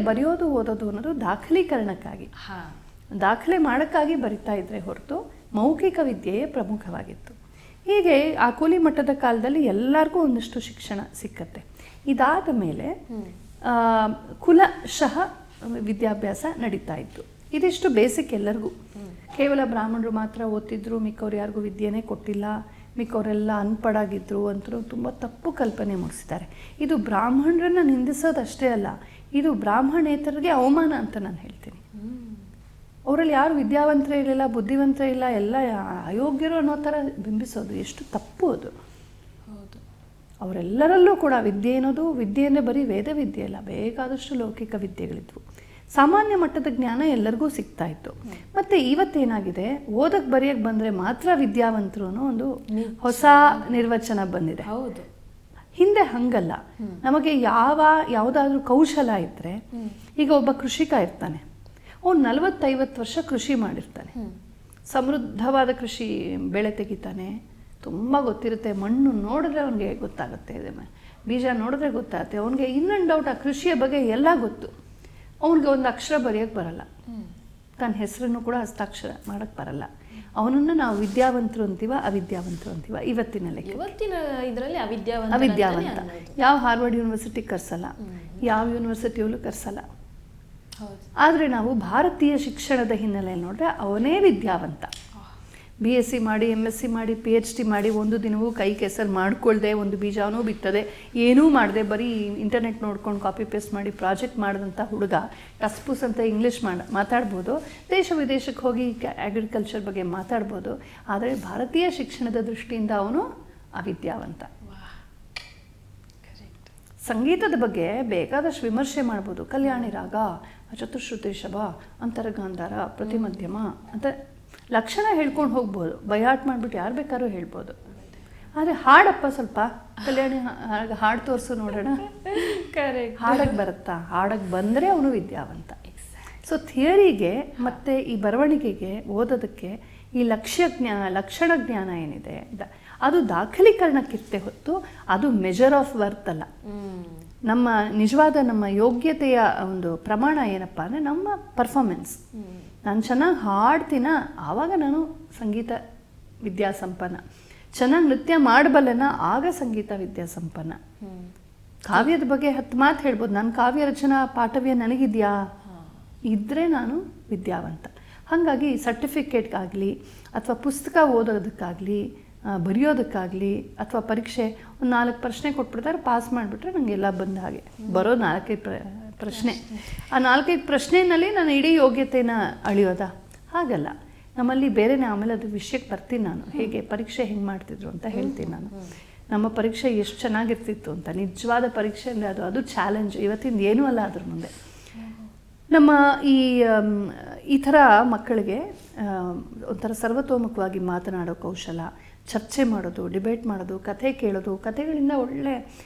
ಬರೆಯೋದು ಓದೋದು ಅನ್ನೋದು ದಾಖಲೀಕರಣಕ್ಕಾಗಿ, ದಾಖಲೆ ಮಾಡೋಕ್ಕಾಗಿ ಬರಿತಾ ಇದ್ರೆ ಹೊರತು ಮೌಖಿಕ ವಿದ್ಯೆಯೇ ಪ್ರಮುಖವಾಗಿತ್ತು. ಹೀಗೆ ಆ ಕೂಲಿ ಮಟ್ಟದ ಕಾಲದಲ್ಲಿ ಎಲ್ಲರಿಗೂ ಒಂದಷ್ಟು ಶಿಕ್ಷಣ ಸಿಕ್ಕತ್ತೆ. ಇದಾದ ಮೇಲೆ ಕುಲಶಃ ವಿದ್ಯಾಭ್ಯಾಸ ನಡೀತಾ ಇತ್ತು. ಇದಿಷ್ಟು ಬೇಸಿಕ್ ಎಲ್ಲರಿಗೂ. ಕೇವಲ ಬ್ರಾಹ್ಮಣರು ಮಾತ್ರ ಓದ್ತಿದ್ರು, ಮಿಕ್ಕವ್ರು ಯಾರಿಗೂ ವಿದ್ಯೆನೇ ಕೊಟ್ಟಿಲ್ಲ, ಮಿಕ್ಕವರೆಲ್ಲ ಅನ್ಪಡಾಗಿದ್ರು ಅಂತಲೂ ತುಂಬ ತಪ್ಪು ಕಲ್ಪನೆ ಮೂಡಿಸಿದ್ದಾರೆ. ಇದು ಬ್ರಾಹ್ಮಣರನ್ನು ನಿಂದಿಸೋದಷ್ಟೇ ಅಲ್ಲ, ಇದು ಬ್ರಾಹ್ಮಣೇತರಿಗೆ ಅವಮಾನ ಅಂತ ನಾನು ಹೇಳ್ತೀನಿ. ಅವರಲ್ಲಿ ಯಾರು ವಿದ್ಯಾವಂತರೇ ಇರಲಿಲ್ಲ, ಬುದ್ಧಿವಂತರೇ ಇಲ್ಲ, ಎಲ್ಲ ಅಯೋಗ್ಯರು ಅನ್ನೋ ಥರ ಬಿಂಬಿಸೋದು ಎಷ್ಟು ತಪ್ಪು ಅದು. ಹೌದು, ಅವರೆಲ್ಲರಲ್ಲೂ ಕೂಡ ವಿದ್ಯೆ ಅನ್ನೋದು, ವಿದ್ಯೆಯನ್ನೇ ಬರೀ ವೇದ ವಿದ್ಯೆ ಅಲ್ಲ, ಬೇಕಾದಷ್ಟು ಲೌಕಿಕ ವಿದ್ಯೆಗಳಿದ್ವು. ಸಾಮಾನ್ಯ ಮಟ್ಟದ ಜ್ಞಾನ ಎಲ್ಲರಿಗೂ ಸಿಗ್ತಾ ಇತ್ತು. ಮತ್ತು ಇವತ್ತೇನಾಗಿದೆ, ಓದಕ್ಕೆ ಬರೆಯಕ್ಕೆ ಬಂದರೆ ಮಾತ್ರ ವಿದ್ಯಾವಂತರು ಅನ್ನೋ ಒಂದು ಹೊಸ ನಿರ್ವಚನ ಬಂದಿದೆ. ಹೌದು, ಹಿಂದೆ ಹಂಗಲ್ಲ. ನಮಗೆ ಯಾವುದಾದ್ರೂ ಕೌಶಲ ಇದ್ದರೆ, ಈಗ ಒಬ್ಬ ಕೃಷಿಕ ಇರ್ತಾನೆ, ಅವನು 40-50 ವರ್ಷ ಕೃಷಿ ಮಾಡಿರ್ತಾನೆ, ಸಮೃದ್ಧವಾದ ಕೃಷಿ ಬೆಳೆ ತೆಗಿತಾನೆ, ತುಂಬ ಗೊತ್ತಿರುತ್ತೆ, ಮಣ್ಣು ನೋಡಿದ್ರೆ ಅವನಿಗೆ ಗೊತ್ತಾಗುತ್ತೆ, ಬೀಜ ನೋಡಿದ್ರೆ ಗೊತ್ತಾಗುತ್ತೆ, ಅವನಿಗೆ ಇನ್ ಆ್ಯಂಡ್ ಔಟ್ ಆ ಕೃಷಿಯ ಬಗ್ಗೆ ಎಲ್ಲ ಗೊತ್ತು. ಅವನಿಗೆ ಒಂದು ಅಕ್ಷರ ಬರೆಯೋಕ್ಕೆ ಬರಲ್ಲ, ತನ್ನ ಹೆಸರನ್ನು ಕೂಡ ಹಸ್ತಾಕ್ಷರ ಮಾಡೋಕ್ಕೆ ಬರಲ್ಲ. ಅವನನ್ನು ನಾವು ವಿದ್ಯಾವಂತರು ಅಂತೀವ, ಅವಿದ್ಯಾವಂತರು ಅಂತೀವ. ಇವತ್ತಿನ ಇದರಲ್ಲಿ ಅವಿದ್ಯಾವಂತ. ಯಾವ ಹಾರ್ವರ್ಡ್ ಯೂನಿವರ್ಸಿಟಿ ಕರ್ಸಲ್ಲ, ಯಾವ ಯೂನಿವರ್ಸಿಟಿಯಲ್ಲೂ ಕರ್ಸಲ್ಲ. ಆದರೆ ನಾವು ಭಾರತೀಯ ಶಿಕ್ಷಣದ ಹಿನ್ನೆಲೆಯಲ್ಲಿ ನೋಡಿದ್ರೆ ಅವನೇ ವಿದ್ಯಾವಂತ. BSc ಮಾಡಿ, MSc ಮಾಡಿ, PhD ಮಾಡಿ, ಒಂದು ದಿನವೂ ಕೈ ಕೆಸರು ಮಾಡ್ಕೊಳ್ದೆ, ಒಂದು ಬೀಜನೂ ಬಿತ್ತದೆ, ಏನೂ ಮಾಡದೆ, ಬರೀ ಇಂಟರ್ನೆಟ್ ನೋಡ್ಕೊಂಡು ಕಾಪಿ ಪೇಸ್ಟ್ ಮಾಡಿ ಪ್ರಾಜೆಕ್ಟ್ ಮಾಡಿದಂಥ ಹುಡುಗ ಟಸ್ಪುಸ್ ಅಂತ ಇಂಗ್ಲೀಷ್ ಮಾತಾಡ್ಬೋದು, ದೇಶ ವಿದೇಶಕ್ಕೆ ಹೋಗಿ ಅಗ್ರಿಕಲ್ಚರ್ ಬಗ್ಗೆ ಮಾತಾಡ್ಬೋದು. ಆದರೆ ಭಾರತೀಯ ಶಿಕ್ಷಣದ ದೃಷ್ಟಿಯಿಂದ ಅವನು ಅವಿದ್ಯಾವಂತ. ಸಂಗೀತದ ಬಗ್ಗೆ ಬೇಕಾದಷ್ಟು ವಿಮರ್ಶೆ ಮಾಡ್ಬೋದು. ಕಲ್ಯಾಣಿ ರಾಗ, ಚತುಶ್ರುತಿ ಶಭ, ಅಂತರಗಾಂಧಾರ, ಪ್ರತಿಮಧ್ಯಮ ಅಂತ ಲಕ್ಷಣ ಹೇಳ್ಕೊಂಡು ಹೋಗ್ಬೋದು, ಬಯಾಟ್ ಮಾಡಿಬಿಟ್ಟು ಯಾರು ಬೇಕಾದ್ರೂ ಹೇಳ್ಬೋದು. ಆದರೆ ಹಾಡಪ್ಪ, ಸ್ವಲ್ಪ ಕಲ್ಯಾಣಿ ಹಾಡು ತೋರಿಸು ನೋಡೋಣ, ಹಾಡಕ್ಕೆ ಬರುತ್ತಾ? ಹಾಡಕ್ಕೆ ಬಂದರೆ ಅವನು ವಿದ್ಯಾವಂತ. ಸೊ ಥಿಯರಿಗೆ ಮತ್ತು ಈ ಬರವಣಿಗೆಗೆ, ಓದೋದಕ್ಕೆ ಈ ಲಕ್ಷಣ ಜ್ಞಾನ ಏನಿದೆ ಅದು ದಾಖಲೀಕರಣಕ್ಕಿರ್ತೆ ಹೊತ್ತು ಅದು ಮೆಜರ್ ಆಫ್ ವರ್ತ್ ಅಲ್ಲ. ನಮ್ಮ ನಿಜವಾದ ನಮ್ಮ ಯೋಗ್ಯತೆಯ ಒಂದು ಪ್ರಮಾಣ ಏನಪ್ಪ ಅಂದರೆ ನಮ್ಮ ಪರ್ಫಾರ್ಮೆನ್ಸ್. ನಾನು ಚೆನ್ನಾಗಿ ಹಾಡ್ತೀನ, ಆವಾಗ ನಾನು ಸಂಗೀತ ವಿದ್ಯಾಸಂಪನ್ನ. ಚೆನ್ನಾಗಿ ನೃತ್ಯ ಮಾಡಬಲ್ಲೆನ, ಆಗ ಸಂಗೀತ ವಿದ್ಯಾಸಂಪನ್ನ. ಕಾವ್ಯದ ಬಗ್ಗೆ 10 ಮಾತು ಹೇಳ್ಬೋದು, ನಾನು ಕಾವ್ಯ ರಚನಾ ಪಾಠವ್ಯ ನನಗಿದೆಯಾ, ಇದ್ದರೆ ನಾನು ವಿದ್ಯಾವಂತ. ಹಾಗಾಗಿ ಸರ್ಟಿಫಿಕೇಟ್ಗಾಗಲಿ ಅಥವಾ ಪುಸ್ತಕ ಓದೋದಕ್ಕಾಗಲಿ, ಬರೆಯೋದಕ್ಕಾಗಲಿ, ಅಥವಾ ಪರೀಕ್ಷೆ ಒಂದು 4 ಪ್ರಶ್ನೆ ಕೊಟ್ಬಿಡ್ತಾರೆ, ಪಾಸ್ ಮಾಡಿಬಿಟ್ರೆ ನನಗೆಲ್ಲ ಬಂದ ಹಾಗೆ. ಬರೋ 4-5 ಪ್ರಶ್ನೆ, ಆ 4-5 ಪ್ರಶ್ನೆಯಲ್ಲಿ ನಾನು ಇಡೀ ಯೋಗ್ಯತೆನ ಅಳಿಯೋದಾ? ಹಾಗಲ್ಲ. ನಮ್ಮಲ್ಲಿ ಬೇರೆನೇ. ಆಮೇಲೆ ಅದು ವಿಷಯಕ್ಕೆ ಬರ್ತೀನಿ ನಾನು, ಹೇಗೆ ಪರೀಕ್ಷೆ ಹೆಂಗೆ ಮಾಡ್ತಿದ್ರು ಅಂತ ಹೇಳ್ತೀನಿ ನಾನು. ನಮ್ಮ ಪರೀಕ್ಷೆ ಎಷ್ಟು ಚೆನ್ನಾಗಿರ್ತಿತ್ತು ಅಂತ. ನಿಜವಾದ ಪರೀಕ್ಷೆ ಅಂದರೆ ಅದು ಚಾಲೆಂಜ್. ಇವತ್ತಿಂದ ಏನೂ ಅಲ್ಲ ಅದ್ರ ಮುಂದೆ. ನಮ್ಮ ಈ ಥರ ಮಕ್ಕಳಿಗೆ ಒಂಥರ ಸರ್ವತೋಮುಖವಾಗಿ ಮಾತನಾಡೋ ಕೌಶಲ, ಚರ್ಚೆ ಮಾಡೋದು, ಡಿಬೇಟ್ ಮಾಡೋದು, ಕಥೆ ಕೇಳೋದು, ಕಥೆಗಳಿಂದ ಒಳ್ಳೆ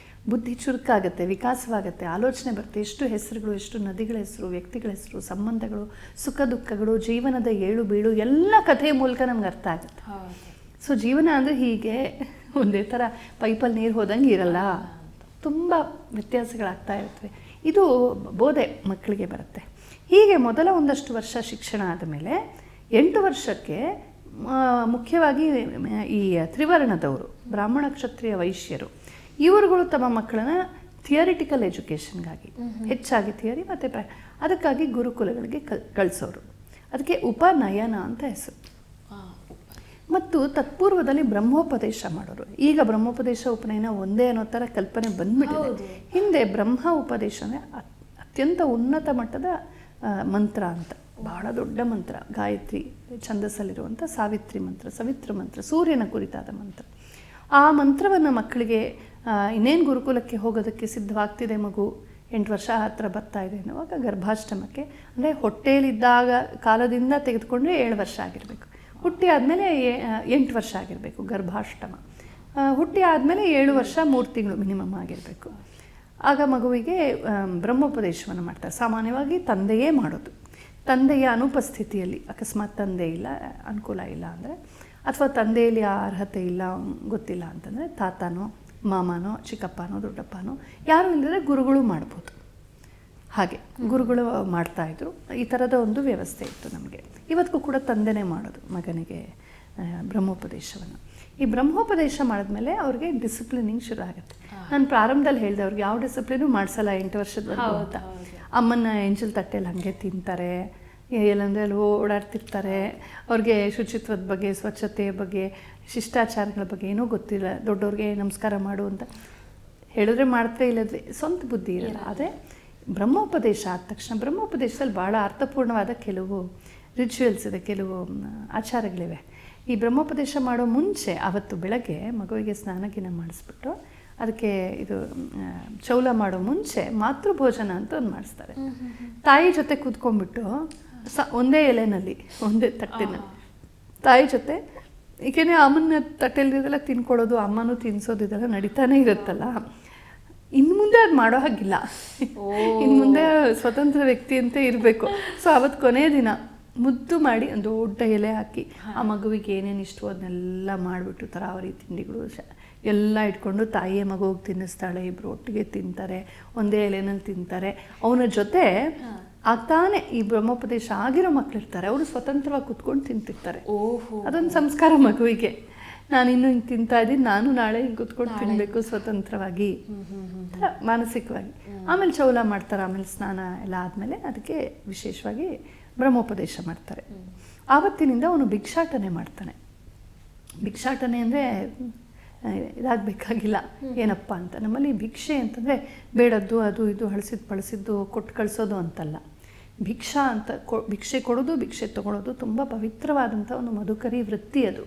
ಬುದ್ಧಿ ಚುರುಕಾಗುತ್ತೆ, ವಿಕಾಸವಾಗುತ್ತೆ, ಆಲೋಚನೆ ಬರುತ್ತೆ. ಎಷ್ಟು ಹೆಸರುಗಳು, ಎಷ್ಟು ನದಿಗಳ ಹೆಸರು, ವ್ಯಕ್ತಿಗಳ ಹೆಸರು, ಸಂಬಂಧಗಳು, ಸುಖ ದುಃಖಗಳು, ಜೀವನದ ಏಳು ಬೀಳು ಎಲ್ಲ ಕಥೆಯ ಮೂಲಕ ನಮ್ಗೆ ಅರ್ಥ ಆಗುತ್ತೆ. ಸೊ ಜೀವನ ಅಂದರೆ ಹೀಗೆ ಒಂದೇ ಥರ ಪೈಪಲ್ಲಿ ನೀರು ಹೋದಂಗೆ ಇರಲ್ಲ, ತುಂಬ ವ್ಯತ್ಯಾಸಗಳಾಗ್ತಾ ಇರ್ತವೆ. ಇದು ಬೋಧೆ ಮಕ್ಕಳಿಗೆ ಬರುತ್ತೆ. ಹೀಗೆ ಮೊದಲ ಒಂದಷ್ಟು ವರ್ಷ ಶಿಕ್ಷಣ ಆದಮೇಲೆ 8 ವರ್ಷಕ್ಕೆ ಮುಖ್ಯವಾಗಿ ಈ ತ್ರಿವರ್ಣದವರು, ಬ್ರಾಹ್ಮಣ, ಕ್ಷತ್ರಿಯ, ವೈಶ್ಯರು, ಇವರುಗಳು ತಮ್ಮ ಮಕ್ಕಳನ್ನ ಥಿಯರಿಟಿಕಲ್ ಎಜುಕೇಷನ್ಗಾಗಿ, ಹೆಚ್ಚಾಗಿ ಥಿಯರಿ ಮತ್ತು ಅದಕ್ಕಾಗಿ ಗುರುಕುಲಗಳಿಗೆ ಕಳಿಸೋರು. ಅದಕ್ಕೆ ಉಪನಯನ ಅಂತ ಹೆಸರು. ಮತ್ತು ತತ್ಪೂರ್ವದಲ್ಲಿ ಬ್ರಹ್ಮೋಪದೇಶ ಮಾಡೋರು. ಈಗ ಬ್ರಹ್ಮೋಪದೇಶ, ಉಪನಯನ ಒಂದೇ ಅನ್ನೋ ಥರ ಕಲ್ಪನೆ ಬಂದ್ಬಿಟ್ಟಿದೆ. ಹಿಂದೆ ಬ್ರಹ್ಮ ಉಪದೇಶ ಅಂದರೆ ಅತ್ಯಂತ ಉನ್ನತ ಮಟ್ಟದ ಮಂತ್ರ ಅಂತ, ಬಹಳ ದೊಡ್ಡ ಮಂತ್ರ, ಗಾಯತ್ರಿ ಛಂದಸ್ಸಲ್ಲಿರುವಂಥ ಸಾವಿತ್ರಿ ಮಂತ್ರ, ಸವಿತ್ರ ಮಂತ್ರ, ಸೂರ್ಯನ ಕುರಿತಾದ ಮಂತ್ರ. ಆ ಮಂತ್ರವನ್ನು ಮಕ್ಕಳಿಗೆ ಇನ್ನೇನು ಗುರುಕುಲಕ್ಕೆ ಹೋಗೋದಕ್ಕೆ ಸಿದ್ಧವಾಗ್ತಿದೆ, ಮಗು 8 ವರ್ಷ ಹತ್ತಿರ ಬರ್ತಾ ಇದೆ ಅನ್ನುವಾಗ ಗರ್ಭಾಷ್ಟಮಕ್ಕೆ, ಅಂದರೆ ಹೊಟ್ಟೆಯಲ್ಲಿದ್ದಾಗ ಕಾಲದಿಂದ ತೆಗೆದುಕೊಂಡ್ರೆ 7 ವರ್ಷ ಆಗಿರಬೇಕು. ಹುಟ್ಟಿ ಆದಮೇಲೆ 8 ವರ್ಷ ಆಗಿರಬೇಕು ಗರ್ಭಾಷ್ಟಮ. ಹುಟ್ಟಿ ಆದಮೇಲೆ 7 ವರ್ಷ 3 ತಿಂಗಳು ಮಿನಿಮಮ್ ಆಗಿರಬೇಕು. ಆಗ ಮಗುವಿಗೆ ಬ್ರಹ್ಮೋಪದೇಶವನ್ನು ಮಾಡ್ತಾರೆ. ಸಾಮಾನ್ಯವಾಗಿ ತಂದೆಯೇ ಮಾಡೋದು. ತಂದೆಯ ಅನುಪಸ್ಥಿತಿಯಲ್ಲಿ, ಅಕಸ್ಮಾತ್ ತಂದೆ ಇಲ್ಲ, ಅನುಕೂಲ ಇಲ್ಲ ಅಂದರೆ, ಅಥವಾ ತಂದೆಯಲ್ಲಿ ಆ ಅರ್ಹತೆ ಇಲ್ಲ, ಗೊತ್ತಿಲ್ಲ ಅಂತಂದರೆ ತಾತನೋ, ಮಾಮನೋ, ಚಿಕ್ಕಪ್ಪನೋ, ದೊಡ್ಡಪ್ಪನೋ ಯಾರು ಇಲ್ಲದ್ರೆ ಗುರುಗಳು ಮಾಡ್ಬೋದು. ಹಾಗೆ ಗುರುಗಳು ಮಾಡ್ತಾಯಿದ್ರು. ಈ ಥರದ ಒಂದು ವ್ಯವಸ್ಥೆ ಇತ್ತು ನಮಗೆ. ಇವತ್ತಿಗೂ ಕೂಡ ತಂದೆನೇ ಮಾಡೋದು ಮಗನಿಗೆ ಬ್ರಹ್ಮೋಪದೇಶವನ್ನು. ಈ ಬ್ರಹ್ಮೋಪದೇಶ ಮಾಡಿದ್ಮೇಲೆ ಅವ್ರಿಗೆ ಡಿಸಿಪ್ಲಿನಿಂಗ್ ಶುರು ಆಗುತ್ತೆ. ನಾನು ಪ್ರಾರಂಭದಲ್ಲಿ ಹೇಳಿದೆ ಅವ್ರಿಗೆ ಯಾವ ಡಿಸಿಪ್ಲಿನೂ ಮಾಡಿಸಲ್ಲ 8 ವರ್ಷದವರೆಗೂ ಅಂತ. ಅಮ್ಮನ ಎಂಜಲ್ ತಟ್ಟೆಯಲ್ಲಿ ಹಾಗೆ ತಿಂತಾರೆ, ಎಲ್ಲಂದ್ರೆ ಅಲ್ಲಿ ಓಡಾಡ್ತಿರ್ತಾರೆ. ಅವ್ರಿಗೆ ಶುಚಿತ್ವದ ಬಗ್ಗೆ, ಸ್ವಚ್ಛತೆಯ ಬಗ್ಗೆ, ಶಿಷ್ಟಾಚಾರಗಳ ಬಗ್ಗೆ ಏನೂ ಗೊತ್ತಿಲ್ಲ. ದೊಡ್ಡವ್ರಿಗೆ ನಮಸ್ಕಾರ ಮಾಡು ಅಂತ ಹೇಳಿದ್ರೆ ಮಾಡ್ತೇ ಇಲ್ಲದ್ವಿ, ಸ್ವಂತ ಬುದ್ಧಿ ಇರಲ್ಲ. ಆದರೆ ಬ್ರಹ್ಮೋಪದೇಶ ಆದ ತಕ್ಷಣ ಬ್ರಹ್ಮೋಪದೇಶದಲ್ಲಿ ಭಾಳ ಅರ್ಥಪೂರ್ಣವಾದ ಕೆಲವು ರಿಚುವಲ್ಸ್ ಇದೆ, ಕೆಲವು ಆಚಾರಗಳಿವೆ. ಈ ಬ್ರಹ್ಮೋಪದೇಶ ಮಾಡೋ ಮುಂಚೆ ಅವತ್ತು ಬೆಳಗ್ಗೆ ಮಗುವಿಗೆ ಸ್ನಾನಗಿನ ಮಾಡಿಸ್ಬಿಟ್ಟು ಅದಕ್ಕೆ ಇದು ಚೌಲ ಮಾಡೋ ಮುಂಚೆ ಮಾತೃಭೋಜನ ಅಂತ ಒಂದು ಮಾಡಿಸ್ತಾರೆ. ತಾಯಿ ಜೊತೆ ಕೂತ್ಕೊಂಡ್ಬಿಟ್ಟು ಒಂದೇ ಎಲೆನಲ್ಲಿ, ಒಂದೇ ತಟ್ಟೆನಲ್ಲಿ ತಾಯಿ ಜೊತೆ, ಏಕೆಂದರೆ ಅಮ್ಮನ ತಟ್ಟೆಲಿದೆಲ್ಲ ತಿನ್ಕೊಡೋದು, ಅಮ್ಮನೂ ತಿನ್ನಿಸೋದು ಇದೆಲ್ಲ ನಡೀತಾನೆ ಇರುತ್ತಲ್ಲ. ಇನ್ನು ಮುಂದೆ ಅದು ಮಾಡೋ ಹಾಗಿಲ್ಲ. ಇನ್ನು ಮುಂದೆ ಸ್ವತಂತ್ರ ವ್ಯಕ್ತಿ ಅಂತ ಇರಬೇಕು. ಸೊ ಅವತ್ತು ಕೊನೆಯ ದಿನ ಮುದ್ದು ಮಾಡಿ ಒಂದು ದೊಡ್ಡ ಎಲೆ ಹಾಕಿ ಆ ಮಗುವಿಗೆ ಏನೇನು ಇಷ್ಟವೋ ಅದನ್ನೆಲ್ಲ ಮಾಡಿಬಿಟ್ಟು ತರಾವರಿ ತಿಂಡಿಗಳು ಎಲ್ಲ ಇಟ್ಕೊಂಡು ತಾಯಿಯೇ ಮಗುವಿಗೆ ತಿನ್ನಿಸ್ತಾಳೆ. ಇಬ್ಬರು ಒಟ್ಟಿಗೆ ತಿಂತಾರೆ, ಒಂದೇ ಎಲೆನಲ್ಲಿ ತಿಂತಾರೆ. ಅವನ ಜೊತೆ ಆಗ್ತಾನೆ ಈ ಬ್ರಹ್ಮೋಪದೇಶ ಆಗಿರೋ ಮಕ್ಕಳಿರ್ತಾರೆ, ಅವರು ಸ್ವತಂತ್ರವಾಗಿ ಕುತ್ಕೊಂಡು ತಿಂತಿರ್ತಾರೆ. ಅದೊಂದು ಸಂಸ್ಕಾರ ಮಗುವಿಗೆ. ನಾನಿನ್ನು ಹಿಂಗೆ ತಿಂತಾ ಇದ್ದೀನಿ, ನಾನು ನಾಳೆ ಹಿಂಗೆ ಕುತ್ಕೊಂಡು ತಿನ್ನಬೇಕು ಸ್ವತಂತ್ರವಾಗಿ ಮಾನಸಿಕವಾಗಿ. ಆಮೇಲೆ ಚೌಲ ಮಾಡ್ತಾರೆ. ಆಮೇಲೆ ಸ್ನಾನ ಎಲ್ಲ ಆದಮೇಲೆ ಅದಕ್ಕೆ ವಿಶೇಷವಾಗಿ ಬ್ರಹ್ಮೋಪದೇಶ ಮಾಡ್ತಾರೆ. ಆವತ್ತಿನಿಂದ ಅವನು ಭಿಕ್ಷಾಟನೆ ಮಾಡ್ತಾನೆ. ಭಿಕ್ಷಾಟನೆ ಅಂದರೆ ಇದಾಗಬೇಕಾಗಿಲ್ಲ ಏನಪ್ಪ ಅಂತ. ನಮ್ಮಲ್ಲಿ ಭಿಕ್ಷೆ ಅಂತಂದರೆ ಬೇಡದ್ದು ಅದು ಇದು ಹಳಸಿದ್ದು ಪಳಸಿದ್ದು ಕೊಟ್ಟು ಕಳಿಸೋದು ಅಂತಲ್ಲ. ಭಿಕ್ಷಾ ಅಂತ ಭಿಕ್ಷೆ ಕೊಡೋದು, ಭಿಕ್ಷೆ ತೊಗೊಳೋದು ತುಂಬ ಪವಿತ್ರವಾದಂಥ ಒಂದು ಮಧುಕರಿ ವೃತ್ತಿ ಅದು.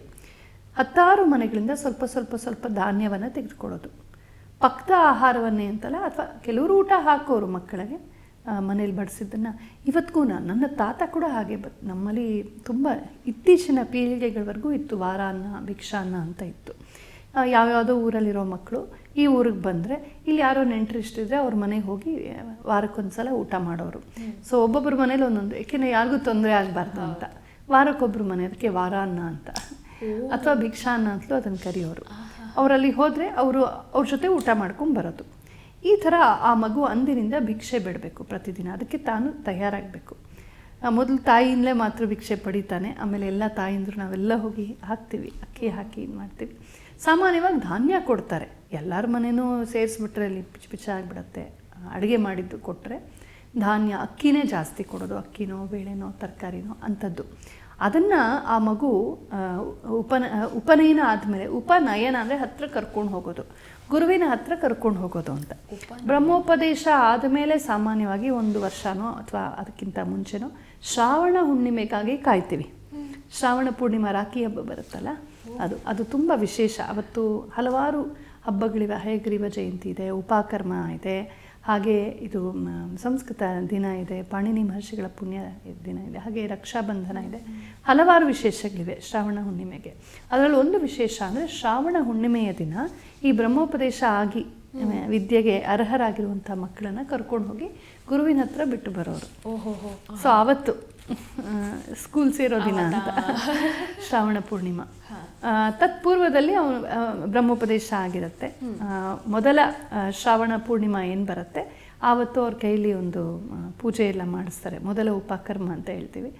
10 ಮನೆಗಳಿಂದ ಸ್ವಲ್ಪ ಸ್ವಲ್ಪ ಸ್ವಲ್ಪ ಧಾನ್ಯವನ್ನು ತೆಗೆದುಕೊಳ್ಳೋದು, ಪಕ್ತ ಆಹಾರವನ್ನೇ ಅಂತಲ್ಲ, ಅಥವಾ ಕೆಲವರು ಊಟ ಹಾಕೋರು ಮಕ್ಕಳಿಗೆ ಮನೇಲಿ ಬಡಿಸಿದ್ದನ್ನು. ಇವತ್ತಿಗೂ ನನ್ನ ತಾತ ಕೂಡ ಹಾಗೆ ನಮ್ಮಲ್ಲಿ ತುಂಬ ಇತ್ತೀಚಿನ ಪೀಳಿಗೆಗಳವರೆಗೂ ಇತ್ತು. ವಾರಾನ್ನ, ಭಿಕ್ಷಾನ್ನ ಅಂತ ಇತ್ತು. ಯಾವ್ಯಾವುದೋ ಊರಲ್ಲಿರೋ ಮಕ್ಕಳು ಈ ಊರಿಗೆ ಬಂದರೆ ಇಲ್ಲಿ ಯಾರೋ ನೆಂಟರಿಷ್ಟಿದ್ರೆ ಅವ್ರ ಮನೆಗೆ ಹೋಗಿ ವಾರಕ್ಕೊಂದ್ಸಲ ಊಟ ಮಾಡೋರು. ಸೊ ಒಬ್ಬೊಬ್ಬರ ಮನೇಲಿ ಒಂದೊಂದು, ಏಕೆಂದರೆ ಯಾರಿಗೂ ತೊಂದರೆ ಆಗಬಾರ್ದು ಅಂತ ವಾರಕ್ಕೊಬ್ಬರು ಮನೆ, ಅದಕ್ಕೆ ವಾರಾನ್ನ ಅಂತ ಅಥವಾ ಭಿಕ್ಷಾನ್ನ ಅಂತಲೂ ಅದನ್ನು ಕರೆಯೋರು. ಅವರಲ್ಲಿ ಹೋದರೆ ಅವ್ರ ಜೊತೆ ಊಟ ಮಾಡ್ಕೊಂಡು ಬರೋದು. ಈ ಥರ ಆ ಮಗು ಅಂದಿನಿಂದ ಭಿಕ್ಷೆ ಬಿಡಬೇಕು ಪ್ರತಿದಿನ. ಅದಕ್ಕೆ ತಾನು ತಯಾರಾಗಬೇಕು. ಮೊದಲು ತಾಯಿಯಿಂದಲೇ ಮಾತ್ರ ಭಿಕ್ಷೆ ಪಡಿತಾನೆ. ಆಮೇಲೆ ಎಲ್ಲ ತಾಯಿಂದರು ನಾವೆಲ್ಲ ಹೋಗಿ ಹಾಕ್ತೀವಿ, ಅಕ್ಕಿ ಹಾಕಿ ಇದು ಮಾಡ್ತೀವಿ. ಸಾಮಾನ್ಯವಾಗಿ ಧಾನ್ಯ ಕೊಡ್ತಾರೆ. ಎಲ್ಲರ ಮನೆಯೂ ಸೇರಿಸ್ಬಿಟ್ರೆ ಅಲ್ಲಿ ಪಿಚ್ಚ ಪಿಚ್ಚ ಆಗಿಬಿಡತ್ತೆ. ಅಡುಗೆ ಮಾಡಿದ್ದು ಕೊಟ್ಟರೆ ಧಾನ್ಯ, ಅಕ್ಕಿನೇ ಜಾಸ್ತಿ ಕೊಡೋದು. ಅಕ್ಕಿನೋ ಬೇಳೆನೋ ತರಕಾರಿನೋ ಅಂಥದ್ದು. ಅದನ್ನು ಆ ಮಗು ಉಪನಯನ ಆದಮೇಲೆ, ಉಪನಯನ ಅಂದರೆ ಹತ್ತಿರ ಕರ್ಕೊಂಡು ಹೋಗೋದು, ಗುರುವಿನ ಹತ್ರ ಕರ್ಕೊಂಡು ಹೋಗೋದು ಅಂತ. ಬ್ರಹ್ಮೋಪದೇಶ ಆದಮೇಲೆ ಸಾಮಾನ್ಯವಾಗಿ 1 ವರ್ಷನೋ ಅಥವಾ ಅದಕ್ಕಿಂತ ಮುಂಚೆನೋ ಶ್ರಾವಣ ಹುಣ್ಣಿಮೆಗಾಗಿ ಕಾಯ್ತೀವಿ. ಶ್ರಾವಣ ಪೂರ್ಣಿಮಾ ರಾಖಿ ಹಬ್ಬ ಬರುತ್ತಲ್ಲ, ಅದು ತುಂಬ ವಿಶೇಷ. ಅವತ್ತು ಹಲವಾರು ಹಬ್ಬಗಳಿವೆ. ಹಯಗ್ರೀವ ಜಯಂತಿ ಇದೆ, ಉಪಕರ್ಮ ಇದೆ, ಹಾಗೆ ಇದು ಸಂಸ್ಕೃತ ದಿನ ಇದೆ, ಪಾಣಿನಿ ಮಹರ್ಷಿಗಳ ಪುಣ್ಯ ದಿನ ಇದೆ, ಹಾಗೆ ರಕ್ಷಾಬಂಧನ ಇದೆ. ಹಲವಾರು ವಿಶೇಷಗಳಿವೆ ಶ್ರಾವಣ ಹುಣ್ಣಿಮೆಗೆ. ಅದರಲ್ಲಿ ಒಂದು ವಿಶೇಷ ಅಂದರೆ ಶ್ರಾವಣ ಹುಣ್ಣಿಮೆಯ ದಿನ ಈ ಬ್ರಹ್ಮೋಪದೇಶ ಆಗಿ ವಿದ್ಯೆಗೆ ಅರ್ಹರಾಗಿರುವಂಥ ಮಕ್ಕಳನ್ನು ಕರ್ಕೊಂಡು ಹೋಗಿ ಗುರುವಿನ ಹತ್ರ ಬಿಟ್ಟು ಬರೋರು. ಸೊ ಆವತ್ತು ಸ್ಕೂಲ್ ಸೇರೋ ದಿನ ಅಂತ ಶ್ರಾವಣ ಪೂರ್ಣಿಮಾ. ತತ್ಪೂರ್ವದಲ್ಲಿ ಅವನು ಬ್ರಹ್ಮೋಪದೇಶ ಆಗಿರುತ್ತೆ. ಮೊದಲ ಶ್ರಾವಣ ಪೂರ್ಣಿಮಾ ಏನು ಬರುತ್ತೆ ಆವತ್ತು ಅವ್ರ ಕೈಲಿ ಒಂದು ಪೂಜೆ ಎಲ್ಲ ಮಾಡಿಸ್ತಾರೆ. ಮೊದಲ ಉಪಕರ್ಮ ಅಂತ ಹೇಳ್ತೀವಿ.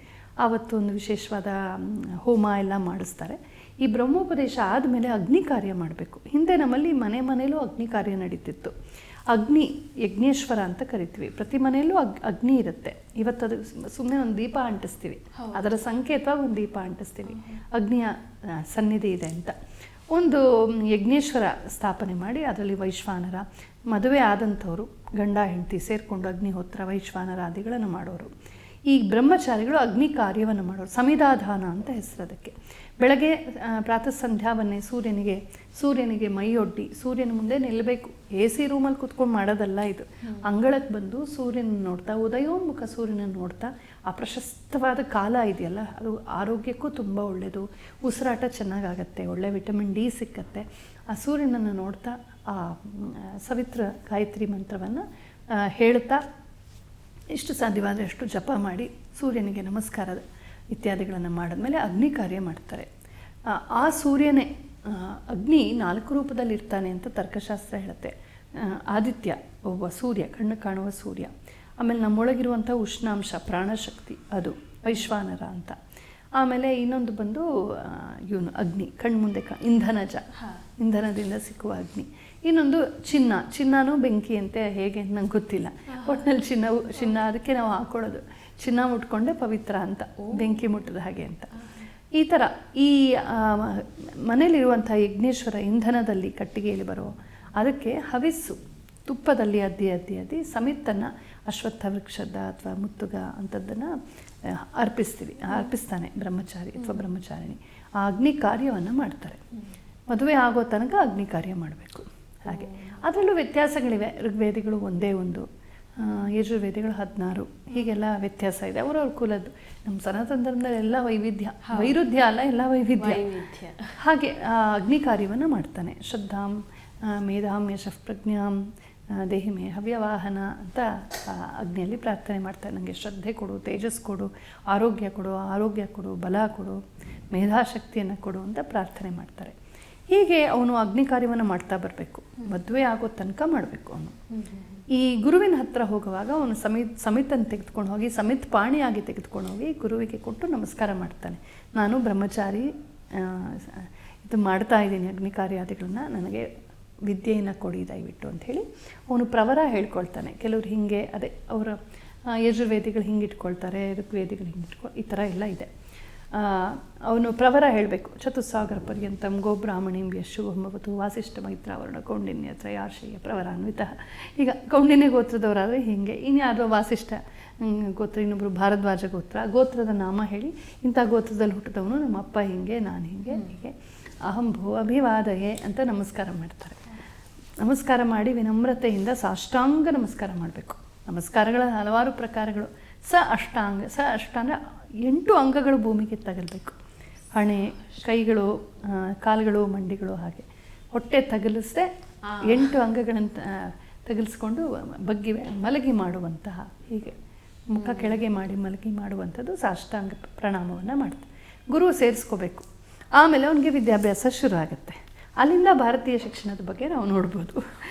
ಆವತ್ತು ಒಂದು ವಿಶೇಷವಾದ ಹೋಮ ಎಲ್ಲ ಮಾಡಿಸ್ತಾರೆ. ಈ ಬ್ರಹ್ಮೋಪದೇಶ ಆದಮೇಲೆ ಅಗ್ನಿ ಕಾರ್ಯ ಮಾಡಬೇಕು. ಹಿಂದೆ ನಮ್ಮಲ್ಲಿ ಮನೆಯಲ್ಲೂ ಅಗ್ನಿ ಕಾರ್ಯ ನಡೀತಿತ್ತು. ಅಗ್ನಿ ಯಜ್ಞೇಶ್ವರ ಅಂತ ಕರಿತೀವಿ. ಪ್ರತಿ ಮನೆಯಲ್ಲೂ ಅಗ್ನಿ ಇರುತ್ತೆ. ಇವತ್ತದು ಸುಮ್ಮನೆ ಒಂದು ದೀಪ ಅಂಟಿಸ್ತೀವಿ, ಅದರ ಸಂಕೇತವಾಗಿ ಒಂದು ದೀಪ ಅಂಟಿಸ್ತೀವಿ, ಅಗ್ನಿಯ ಸನ್ನಿಧಿ ಇದೆ ಅಂತ. ಒಂದು ಯಜ್ಞೇಶ್ವರ ಸ್ಥಾಪನೆ ಮಾಡಿ ಅದರಲ್ಲಿ ವೈಶ್ವಾನರ, ಮದುವೆ ಆದಂಥವರು ಗಂಡ ಹೆಂಡತಿ ಸೇರಿಕೊಂಡು ಅಗ್ನಿಹೋತ್ರ ವೈಶ್ವಾನರಾದಿಗಳನ್ನು ಮಾಡೋರು. ಈ ಬ್ರಹ್ಮಚಾರಿಗಳು ಅಗ್ನಿ ಕಾರ್ಯವನ್ನು ಮಾಡೋರು. ಸಮಿಧಾಧಾನ ಅಂತ ಹೆಸರು ಅದಕ್ಕೆ. ಬೆಳಗ್ಗೆ ಪ್ರಾತಃ ಸಂಧ್ಯಾವನ್ನೇ ಸೂರ್ಯನಿಗೆ ಮೈಯೊಡ್ಡಿ ಸೂರ್ಯನ ಮುಂದೆ ನಿಲ್ಲಬೇಕು. AC ರೂಮಲ್ಲಿ ಕುತ್ಕೊಂಡು ಮಾಡೋದಲ್ಲ ಇದು. ಅಂಗಳಕ್ಕೆ ಬಂದು ಸೂರ್ಯನ ನೋಡ್ತಾ, ಉದಯೋನ್ಮುಖ ಸೂರ್ಯನ ನೋಡ್ತಾ, ಆ ಪ್ರಶಸ್ತವಾದ ಕಾಲ ಇದೆಯಲ್ಲ ಅದು ಆರೋಗ್ಯಕ್ಕೂ ತುಂಬ ಒಳ್ಳೆಯದು. ಉಸಿರಾಟ ಚೆನ್ನಾಗಾಗತ್ತೆ, ಒಳ್ಳೆ ವಿಟಮಿನ್ D ಸಿಕ್ಕತ್ತೆ. ಆ ಸೂರ್ಯನನ್ನು ನೋಡ್ತಾ ಆ ಸವಿತ್ರ ಗಾಯತ್ರಿ ಮಂತ್ರವನ್ನು ಹೇಳ್ತಾ ಎಷ್ಟು ಸಾಧ್ಯವಾದರೆ ಅಷ್ಟು ಜಪ ಮಾಡಿ ಸೂರ್ಯನಿಗೆ ನಮಸ್ಕಾರ ಇತ್ಯಾದಿಗಳನ್ನು ಮಾಡಿದ್ಮೇಲೆ ಅಗ್ನಿ ಕಾರ್ಯ ಮಾಡ್ತಾರೆ. ಆ ಸೂರ್ಯನೇ ಅಗ್ನಿ 4 ರೂಪದಲ್ಲಿ ಇರ್ತಾನೆ ಅಂತ ತರ್ಕಶಾಸ್ತ್ರ ಹೇಳುತ್ತೆ. ಆದಿತ್ಯ, ಒಬ್ಬ ಸೂರ್ಯ, ಕಣ್ಣು ಕಾಣುವ ಸೂರ್ಯ. ಆಮೇಲೆ ನಮ್ಮೊಳಗಿರುವಂಥ ಉಷ್ಣಾಂಶ ಪ್ರಾಣಶಕ್ತಿ ಅದು ವೈಶ್ವಾನರ ಅಂತ. ಆಮೇಲೆ ಇನ್ನೊಂದು ಬಂದು ಇವನು ಅಗ್ನಿ, ಕಣ್ಮುಂದೆ ಇಂಧನಜ, ಇಂಧನದಿಂದ ಸಿಕ್ಕುವ ಅಗ್ನಿ. ಇನ್ನೊಂದು ಚಿನ್ನನೂ ಬೆಂಕಿ ಅಂತೆ, ಹೇಗೆ ಅಂತ ನಂಗೆ ಗೊತ್ತಿಲ್ಲ. ಒಟ್ಟಿನಲ್ಲಿ ಚಿನ್ನ ಅದಕ್ಕೆ ನಾವು ಹಾಕೊಳ್ಳೋದು, ಚಿನ್ನ ಮುಟ್ಕೊಂಡೆ ಪವಿತ್ರ ಅಂತ, ಬೆಂಕಿ ಮುಟ್ಟದ ಹಾಗೆ ಅಂತ. ಈ ಥರ ಈ ಮನೇಲಿರುವಂಥ ಯಜ್ಞೇಶ್ವರ ಇಂಧನದಲ್ಲಿ ಕಟ್ಟಿಗೆಯಲ್ಲಿ ಬರೋ ಅದಕ್ಕೆ ಹವಿಸ್ಸು ತುಪ್ಪದಲ್ಲಿ ಅದ್ದಿ ಸಮಿತ್ತನ್ನು ಅಶ್ವತ್ಥ ವೃಕ್ಷದ ಅಥವಾ ಮುತ್ತುಗ ಅಂಥದ್ದನ್ನು ಅರ್ಪಿಸ್ತಾನೆ ಬ್ರಹ್ಮಚಾರಿ ಅಥವಾ ಬ್ರಹ್ಮಚಾರಿಣಿ. ಆ ಅಗ್ನಿ ಕಾರ್ಯವನ್ನು ಮಾಡ್ತಾರೆ. ಮದುವೆ ಆಗೋ ತನಕ ಅಗ್ನಿ ಕಾರ್ಯ ಮಾಡಬೇಕು. ಹಾಗೆ ಅದರಲ್ಲೂ ವ್ಯತ್ಯಾಸಗಳಿವೆ. ಋಗ್ವೇದಿಗಳು ಒಂದೇ ಒಂದು, ಯಜುರ್ವೇದಿಗಳು 16, ಹೀಗೆಲ್ಲ ವ್ಯತ್ಯಾಸ ಇದೆ ಅವರವ್ರ ಕುಲದ್ದು. ನಮ್ಮ ಸನಾತನ ಧರ್ಮದಲ್ಲಿ ಎಲ್ಲ ವೈರುಧ್ಯ ಅಲ್ಲ, ಎಲ್ಲ ವೈವಿಧ್ಯ. ಹಾಗೆ ಅಗ್ನಿ ಕಾರ್ಯವನ್ನು ಮಾಡ್ತಾನೆ. ಶ್ರದ್ಧಾಂ ಮೇಧಾಂ ಯಶಃ ಪ್ರಜ್ಞಾಂ ದೇಹಿ ಮೇ ಹವ್ಯವಾಹನ ಅಂತ ಅಗ್ನಿಯಲ್ಲಿ ಪ್ರಾರ್ಥನೆ ಮಾಡ್ತಾರೆ. ನನಗೆ ಶ್ರದ್ಧೆ ಕೊಡು, ತೇಜಸ್ ಕೊಡು, ಆರೋಗ್ಯ ಕೊಡು, ಬಲ ಕೊಡು, ಮೇಧಾಶಕ್ತಿಯನ್ನು ಕೊಡು ಅಂತ ಪ್ರಾರ್ಥನೆ ಮಾಡ್ತಾರೆ. ಹೀಗೆ ಅವನು ಅಗ್ನಿ ಕಾರ್ಯವನ್ನು ಮಾಡ್ತಾ ಬರಬೇಕು. ಮದುವೆ ಆಗೋ ತನಕ ಮಾಡಬೇಕು ಅವನು. ಈ ಗುರುವಿನ ಹತ್ರ ಹೋಗುವಾಗ ಅವನು ಸಮಿತನ್ನು ತೆಗೆದುಕೊಂಡು ಹೋಗಿ, ಸಮಿತ್ ಪಾಣಿಯಾಗಿ ತೆಗೆದುಕೊಂಡು ಹೋಗಿ ಗುರುವಿಗೆ ಕೊಟ್ಟು ನಮಸ್ಕಾರ ಮಾಡ್ತಾನೆ. ನಾನು ಬ್ರಹ್ಮಚಾರಿ, ಇದು ಮಾಡ್ತಾ ಇದ್ದೀನಿ ಅಗ್ನಿ ಕಾರ್ಯಾದಿಗಳನ್ನ, ನನಗೆ ವಿದ್ಯೆಯನ್ನು ಕೊಡಿ ದಯವಿಟ್ಟು ಅಂಥೇಳಿ ಅವನು ಪ್ರವರ ಹೇಳ್ಕೊಳ್ತಾನೆ. ಕೆಲವರು ಹೀಗೆ ಅದೇ ಅವರ ಯಜುರ್ವೇದಿಗಳು ಹಿಂಗೆ ಇಟ್ಕೊಳ್ತಾರೆ, ಋಗ್ವೇದಿಗಳು ಈ ಥರ ಎಲ್ಲ ಇದೆ. ಅವನು ಪ್ರವರ ಹೇಳಬೇಕು. ಚತುಸ್ಸಾಗರ ಪರ್ಯಂತಂ ಗೋಬ್ರಾಹ್ಮಣಿಂ ಯಶುಭವತು ವಾಸಿಷ್ಠ ಮೈತ್ರಾವರಣ ಕೌಂಡಿನ್ಯ ತ್ರಯಾರ್ಷಯ್ಯ ಪ್ರವರಾನ್ವಿತ. ಈಗ ಕೌಂಡಿನ್ಯ ಗೋತ್ರದವರಾದರೆ ಹೀಗೆ, ಇನ್ಯಾವುದೋ ವಾಸಿಷ್ಠ ಗೋತ್ರ, ಇನ್ನೊಬ್ಬರು ಭಾರದ್ವಾಜ ಗೋತ್ರದ ನಾಮ ಹೇಳಿ, ಇಂಥ ಗೋತ್ರದಲ್ಲಿ ಹುಟ್ಟಿದವನು ನಮ್ಮ ಅಪ್ಪ ಹೀಗೆ, ನಾನು ಹೀಗೆ ಅಹಂ ಭೋ ಅಭಿವಾದಯೇ ಅಂತ ನಮಸ್ಕಾರ ಮಾಡ್ತಾರೆ. ನಮಸ್ಕಾರ ಮಾಡಿ ವಿನಮ್ರತೆಯಿಂದ ಸಾಷ್ಟಾಂಗ ನಮಸ್ಕಾರ ಮಾಡಬೇಕು. ನಮಸ್ಕಾರಗಳ ಹಲವಾರು ಪ್ರಕಾರಗಳು. ಅಷ್ಟಾಂಗ 8 ಅಂಗಗಳು ಭೂಮಿಗೆ ತಗಲ್ಬೇಕು. ಹಣೆ, ಕೈಗಳು, ಕಾಲುಗಳು, ಮಂಡಿಗಳು, ಹಾಗೆ ಹೊಟ್ಟೆ ತಗಲಿಸದೆ 8 ಅಂಗಗಳನ್ನು ತಗಲಿಸ್ಕೊಂಡು ಮಲಗಿ ಮಾಡುವಂತಹ, ಹೀಗೆ ಮುಖ ಕೆಳಗೆ ಮಾಡಿ ಮಲಗಿ ಮಾಡುವಂಥದ್ದು ಸಾಷ್ಟಾಂಗ ಪ್ರಣಾಮವನ್ನು ಮಾಡ್ತಾರೆ. ಗುರು ಸೇರಿಸ್ಕೋಬೇಕು. ಆಮೇಲೆ ಅವನಿಗೆ ವಿದ್ಯಾಭ್ಯಾಸ ಶುರು ಆಗುತ್ತೆ. ಅಲ್ಲಿಂದ ಭಾರತೀಯ ಶಿಕ್ಷಣದ ಬಗ್ಗೆ ನಾವು ನೋಡ್ಬೋದು.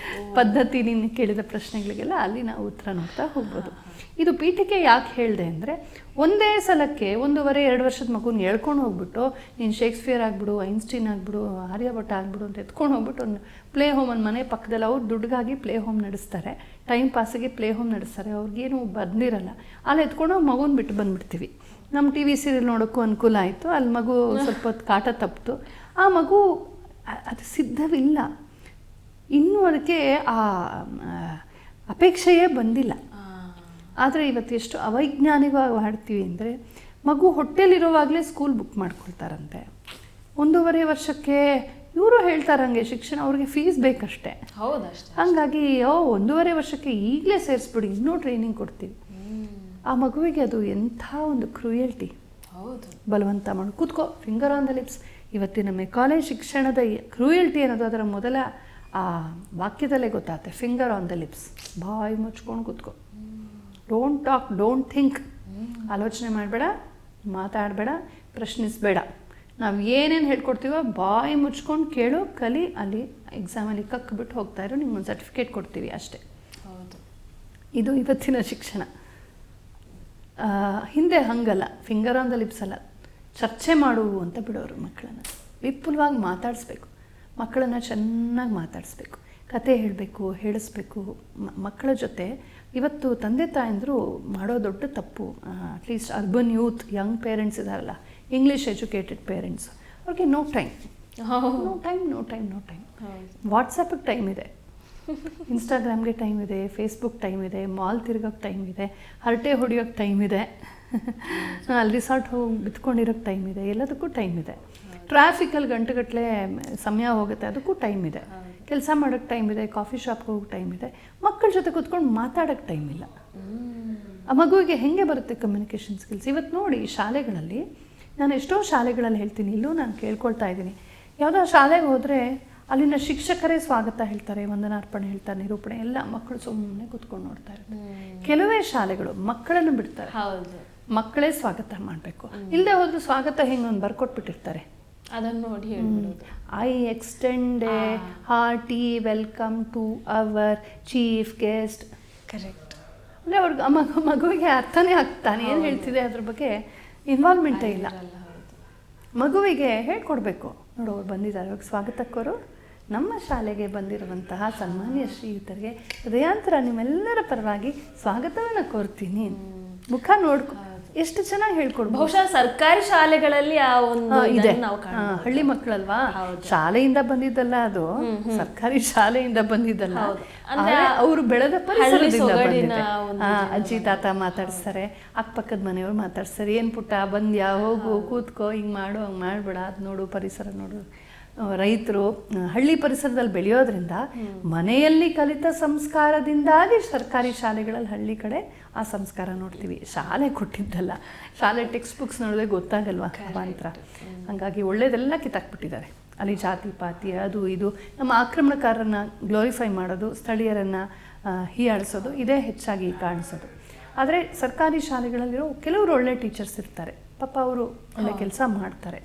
ಪದ್ಧತಿ, ನೀನು ಕೇಳಿದ ಪ್ರಶ್ನೆಗಳಿಗೆಲ್ಲ ಅಲ್ಲಿ ನಾವು ಉತ್ತರ ನೋಡ್ತಾ ಹೋಗ್ಬೋದು. ಇದು ಪೀಠಿಕೆ ಯಾಕೆ ಹೇಳಿದೆ ಅಂದರೆ, ಒಂದೇ ಸಲಕ್ಕೆ 1.5-2 ವರ್ಷದ ಮಗುನ ಹೇಳ್ಕೊಂಡು ಹೋಗ್ಬಿಟ್ಟು ನೀನು ಶೇಕ್ಸ್ಪಿಯರ್ ಆಗಿಬಿಡು, ಐನ್ಸ್ಟೀನ್ ಆಗಿಬಿಡು, ಆರ್ಯಭಟ ಆಗಿಬಿಡು ಅಂತ ಎತ್ಕೊಂಡು ಹೋಗ್ಬಿಟ್ಟು ಒಂದು ಪ್ಲೇ ಹೋಮ್, ಒಂದು ಮನೆ ಪಕ್ಕದಲ್ಲಿ ಅವ್ರು ದುಡ್ಡಿಗಾಗಿ ಪ್ಲೇ ಹೋಮ್ ನಡೆಸ್ತಾರೆ, ಟೈಮ್ ಪಾಸಿಗೆ ಪ್ಲೇ ಹೋಮ್ ನಡೆಸ್ತಾರೆ, ಅವ್ರಿಗೇನು ಬಂದಿರಲ್ಲ. ಅಲ್ಲಿ ಎತ್ಕೊಂಡು ಮಗುನ ಬಿಟ್ಟು ಬಂದುಬಿಡ್ತೀವಿ. ನಮ್ಮ TV ಸೀರಿಯಲ್ ನೋಡೋಕ್ಕೂ ಅನುಕೂಲ ಆಯಿತು. ಅಲ್ಲಿ ಮಗು ಸ್ವಲ್ಪ ಹೊತ್ತು ಕಾಟ ತಪ್ಪಿತು. ಆ ಮಗು ಅದು ಸಿದ್ಧವಿಲ್ಲ, ಇನ್ನೂ ಅದಕ್ಕೆ ಆ ಅಪೇಕ್ಷೆಯೇ ಬಂದಿಲ್ಲ. ಆದರೆ ಇವತ್ತು ಎಷ್ಟು ಅವೈಜ್ಞಾನಿಕವಾಗಿ ಮಾಡ್ತೀವಿ ಅಂದರೆ, ಮಗು ಹೊಟ್ಟೆಲಿರುವಾಗಲೇ ಸ್ಕೂಲ್ ಬುಕ್ ಮಾಡ್ಕೊಳ್ತಾರಂತೆ. 1.5 ವರ್ಷಕ್ಕೆ ಇವರು ಹೇಳ್ತಾರಂಗೆ ಶಿಕ್ಷಣ ಅವ್ರಿಗೆ ಫೀಸ್ ಬೇಕಷ್ಟೇ. ಹೌದಷ್ಟೇ. ಹಾಗಾಗಿ 1.5 ವರ್ಷಕ್ಕೆ ಈಗಲೇ ಸೇರಿಸ್ಬಿಡಿ, ಇನ್ನೂ ಟ್ರೈನಿಂಗ್ ಕೊಡ್ತೀವಿ. ಆ ಮಗುವಿಗೆ ಅದು ಎಂಥ ಒಂದು ಕ್ರೂಯಲ್ಟಿ. ಹೌದು. ಬಲವಂತ ಮಾಡಿ ಕೂತ್ಕೋ, ಫಿಂಗರ್ ಆನ್ ದ ಲಿಪ್ಸ್. ಇವತ್ತಿನ ಕಾಲೇಜ್ ಶಿಕ್ಷಣದ ಕ್ರೂಯಲ್ಟಿ ಅನ್ನೋದು ಅದರ ಮೊದಲ ಆ ವಾಕ್ಯದಲ್ಲೇ ಗೊತ್ತಾಗುತ್ತೆ. ಫಿಂಗರ್ ಆನ್ ದ ಲಿಪ್ಸ್, ಬಾಯಿ ಮುಚ್ಕೊಂಡು ಕೂತ್ಕೋ, ಡೋಂಟ್ ಟಾಕ್, ಡೋಂಟ್ ಥಿಂಕ್. ಆಲೋಚನೆ ಮಾಡಬೇಡ, ಮಾತಾಡಬೇಡ, ಪ್ರಶ್ನಿಸಬೇಡ. ನಾವು ಏನೇನು ಹೇಳ್ಕೊಡ್ತೀವೋ ಬಾಯಿ ಮುಚ್ಕೊಂಡು ಕೇಳು, ಕಲಿ. ಅಲ್ಲಿ ಎಕ್ಸಾಮಲ್ಲಿ ಕಕ್ಬಿಟ್ಟು ಹೋಗ್ತಾ ಇರೋ, ನಿಮ್ಗೊಂದು ಸರ್ಟಿಫಿಕೇಟ್ ಕೊಡ್ತೀವಿ ಅಷ್ಟೇ. ಹೌದು. ಇದು ಇವತ್ತಿನ ಶಿಕ್ಷಣ. ಹಿಂದೆ ಹಂಗಲ್ಲ, ಫಿಂಗರ್ ಆನ್ ದ ಲಿಪ್ಸ್ ಅಲ್ಲ, ಚರ್ಚೆ ಮಾಡು ಅಂತ ಬಿಡೋರು ಮಕ್ಕಳನ್ನು. ವಿಪುಲವಾಗಿ ಮಾತಾಡಿಸ್ಬೇಕು, ಮಕ್ಕಳನ್ನು ಚೆನ್ನಾಗಿ ಮಾತಾಡಿಸ್ಬೇಕು, ಕತೆ ಹೇಳಬೇಕು, ಹೇಳಿಸ್ಬೇಕು. ಮಕ್ಕಳ ಜೊತೆ ಇವತ್ತು ತಂದೆ ತಾಯಂದರು ಮಾಡೋ ದೊಡ್ಡ ತಪ್ಪು. At least urban youth, Young parents ಇದಾರಲ್ಲ, ಇಂಗ್ಲೀಷ್ ಎಜುಕೇಟೆಡ್ ಪೇರೆಂಟ್ಸ್, ಅವ್ರಿಗೆ ನೋ ಟೈಮ್. ವಾಟ್ಸಪ್ಪಿಗೆ ಟೈಮ್ ಇದೆ, ಇನ್ಸ್ಟಾಗ್ರಾಮ್ಗೆ ಟೈಮ್ ಇದೆ, ಫೇಸ್ಬುಕ್ ಟೈಮ್ ಇದೆ, ಮಾಲ್ ತಿರ್ಗೋಕ್ಕೆ ಟೈಮ್ ಇದೆ, ಹರಟೆ ಹೊಡಿಯೋಕ್ಕೆ ಟೈಮ್ ಇದೆ, ಅಲ್ಲಿ ರಿಸಾರ್ಟ್ ಹೋಗಿ ಬಿತ್ಕೊಂಡಿರೋಕ್ಕೆ ಟೈಮ್ ಇದೆ, ಎಲ್ಲದಕ್ಕೂ ಟೈಮ್ ಇದೆ. ಟ್ರಾಫಿಕಲ್ಲಿ ಗಂಟೆಗಟ್ಟಲೆ ಸಮಯ ಹೋಗುತ್ತೆ, ಅದಕ್ಕೂ ಟೈಮ್ ಇದೆ. ಕೆಲಸ ಮಾಡೋಕ್ಕೆ ಟೈಮ್ ಇದೆ, ಕಾಫಿ ಶಾಪ್ಗೆ ಹೋಗೋಕ್ಕೆ ಟೈಮ್ ಇದೆ. ಮಕ್ಕಳ ಜೊತೆ ಕೂತ್ಕೊಂಡು ಮಾತಾಡೋಕ್ಕೆ ಟೈಮ್ ಇಲ್ಲ. ಆ ಮಗುವಿಗೆ ಹೇಗೆ ಬರುತ್ತೆ ಕಮ್ಯುನಿಕೇಷನ್ ಸ್ಕಿಲ್ಸ್? ಇವತ್ತು ನೋಡಿ ಶಾಲೆಗಳಲ್ಲಿ, ನಾನು ಎಷ್ಟೋ ಶಾಲೆಗಳಲ್ಲಿ ಹೇಳ್ತೀನಿ, ಇಲ್ಲೂ ನಾನು ಕೇಳ್ಕೊಳ್ತಾ ಇದ್ದೀನಿ. ಯಾವುದೋ ಶಾಲೆಗೆ ಹೋದರೆ ಅಲ್ಲಿನ ಶಿಕ್ಷಕರೇ ಸ್ವಾಗತ ಹೇಳ್ತಾರೆ, ವಂದನಾರ್ಪಣೆ ಹೇಳ್ತಾರೆ, ನಿರೂಪಣೆ ಎಲ್ಲ. ಮಕ್ಕಳು ಸುಮ್ಮನೆ ಕೂತ್ಕೊಂಡು ನೋಡ್ತಾ ಇರ್ತಾರೆ. ಕೆಲವೇ ಶಾಲೆಗಳು ಮಕ್ಕಳನ್ನು ಬಿಡ್ತಾರೆ, ಮಕ್ಕಳೇ ಸ್ವಾಗತ ಮಾಡಬೇಕು. ಇಲ್ಲದೆ ಹೋದ್ರೆ ಸ್ವಾಗತ ಹೆಂಗೆ ಒಂದು ಬರ್ಕೊಟ್ಬಿಟ್ಟಿರ್ತಾರೆ, ಅದನ್ನು ನೋಡಿ ಹೇಳ್ಬಿಡೋದು. I extend a hearty welcome to our chief guest. Correct. ಅಂದರೆ ಅವ್ರಿಗೆ ಮಗುವಿಗೆ ಅರ್ಥನೇ ಆಗ್ತಾನೆ ಏನು ಹೇಳ್ತಿದೆ ಅದ್ರ ಬಗ್ಗೆ ಇನ್ವಾಲ್ವ್ಮೆಂಟೇ ಇಲ್ಲ. ಮಗುವಿಗೆ ಹೇಳ್ಕೊಡ್ಬೇಕು, ನೋಡು ಅವ್ರು ಬಂದಿದ್ದಾರೆ, ಅವ್ರಿಗೆ ಸ್ವಾಗತಕ್ಕೋರು ನಮ್ಮ ಶಾಲೆಗೆ ಬಂದಿರುವಂತಹ ಸನ್ಮಾನ್ಯ ಶ್ರೀಯುತರಿಗೆ ಹೃದಯಾಂತರ ನಿಮ್ಮೆಲ್ಲರ ಪರವಾಗಿ ಸ್ವಾಗತವನ್ನು ಕೋರ್ತೀನಿ, ಮುಖ ನೋಡ್ಕೊ. ಎಷ್ಟು ಚೆನ್ನಾಗಿ ಹೇಳ್ಕೊಡ್ಬೋದು. ಬಹುಶಃ ಸರ್ಕಾರಿ ಶಾಲೆಗಳಲ್ಲಿ ಆ ಒಂದು ಇದೆ, ನಾವು ಹಳ್ಳಿ ಮಕ್ಕಳಲ್ವಾ, ಶಾಲೆಯಿಂದ ಬಂದಿದ್ದಲ್ಲ ಅದು, ಸರ್ಕಾರಿ ಶಾಲೆಯಿಂದ ಬಂದಿದ್ದಲ್ಲ, ಅವರು ಬೆಳೆದ ಪರಿಸರದಿಂದ ಬಂದಿದೆ. ಅಜ್ಜಿ ತಾತ ಮಾತಾಡ್ಸ್ತಾರೆ, ಅಕ್ಕಪಕ್ಕದ ಮನೆಯವ್ರು ಮಾತಾಡ್ಸ್ತಾರೆ, ಏನ್ ಪುಟ್ಟ ಬಂದ್ಯಾ, ಹೋಗು ಕೂತ್ಕೋ, ಹಿಂಗ್ ಮಾಡು ಹಂಗೆ ಮಾಡ್ಬೇಡ, ಅದು ನೋಡು ಪರಿಸರ ನೋಡು. ರೈತರು ಹಳ್ಳಿ ಪರಿಸರದಲ್ಲಿ ಬೆಳೆಯೋದ್ರಿಂದ ಮನೆಯಲ್ಲಿ ಕಲಿತ ಸಂಸ್ಕಾರದಿಂದಾಗಿ ಸರ್ಕಾರಿ ಶಾಲೆಗಳಲ್ಲಿ ಹಳ್ಳಿ ಕಡೆ ಆ ಸಂಸ್ಕಾರ ನೋಡ್ತೀವಿ. ಶಾಲೆ ಕೊಟ್ಟಿದ್ದಲ್ಲ, ಶಾಲೆ ಟೆಕ್ಸ್ಟ್ ಬುಕ್ಸ್ ನೋಡಿದ್ರೆ ಗೊತ್ತಾಗಲ್ವಾ ಅವಾಂತರ. ಹಾಗಾಗಿ ಒಳ್ಳೇದೆಲ್ಲ ಕಿತ್ತಾಕ್ಬಿಟ್ಟಿದ್ದಾರೆ. ಅಲ್ಲಿ ಜಾತಿ ಪಾತಿ ಅದು ಇದು, ನಮ್ಮ ಆಕ್ರಮಣಕಾರರನ್ನ ಗ್ಲೋರಿಫೈ ಮಾಡೋದು, ಸ್ಥಳೀಯರನ್ನು ಹೀಯಾಳಿಸೋದು, ಇದೇ ಹೆಚ್ಚಾಗಿ ಕಾಣಿಸೋದು. ಆದರೆ ಸರ್ಕಾರಿ ಶಾಲೆಗಳಲ್ಲಿರೋ ಕೆಲವರು ಒಳ್ಳೆ ಟೀಚರ್ಸ್ ಇರ್ತಾರೆ, ಪಾಪ ಅವರು ಒಳ್ಳೆ ಕೆಲಸ ಮಾಡ್ತಾರೆ.